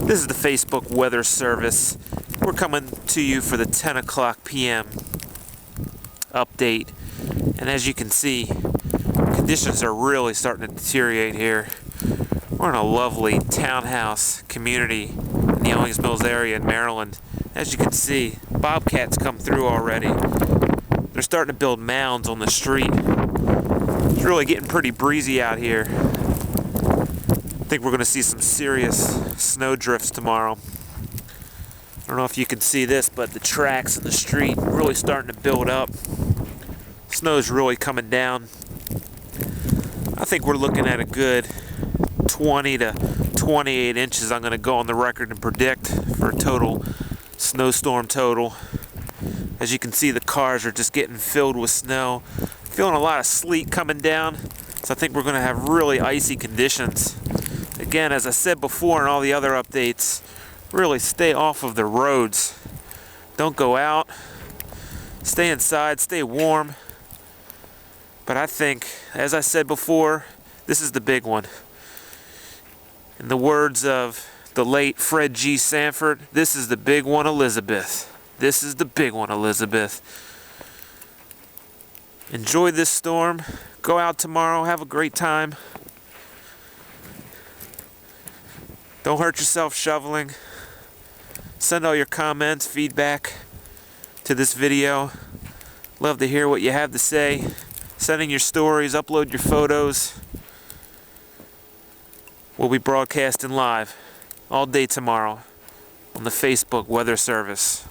This is the Facebook weather service. We're coming to you for the 10 o'clock p.m. update. And as you can see, conditions are really starting to deteriorate here. We're in a lovely townhouse community in the Owings Mills area in Maryland. As you can see, bobcats come through already. They're starting to build mounds on the street. It's really getting pretty breezy out here. I think we're going to see some serious snow drifts tomorrow. I don't know if you can see this, but the tracks in the street are really starting to build up. Snow's really coming down. I think we're looking at a good 20 to 28 inches. I'm going to go on the record and predict for a total snowstorm total. As you can see, the cars are just getting filled with snow. Feeling a lot of sleet coming down, so I think we're going to have really icy conditions. Again, as I said before in all the other updates, really stay off of the roads. Don't go out. Stay inside, stay warm. But I think, as I said before, this is the big one. In the words of the late Fred G. Sanford, this is the big one, Elizabeth. This is the big one, Elizabeth. Enjoy this storm. Go out tomorrow. Have a great time. Don't hurt yourself shoveling. Send all your comments, feedback to this video. Love to hear what you have to say. Send in your stories, upload your photos. We'll be broadcasting live all day tomorrow on the Facebook Weather Service.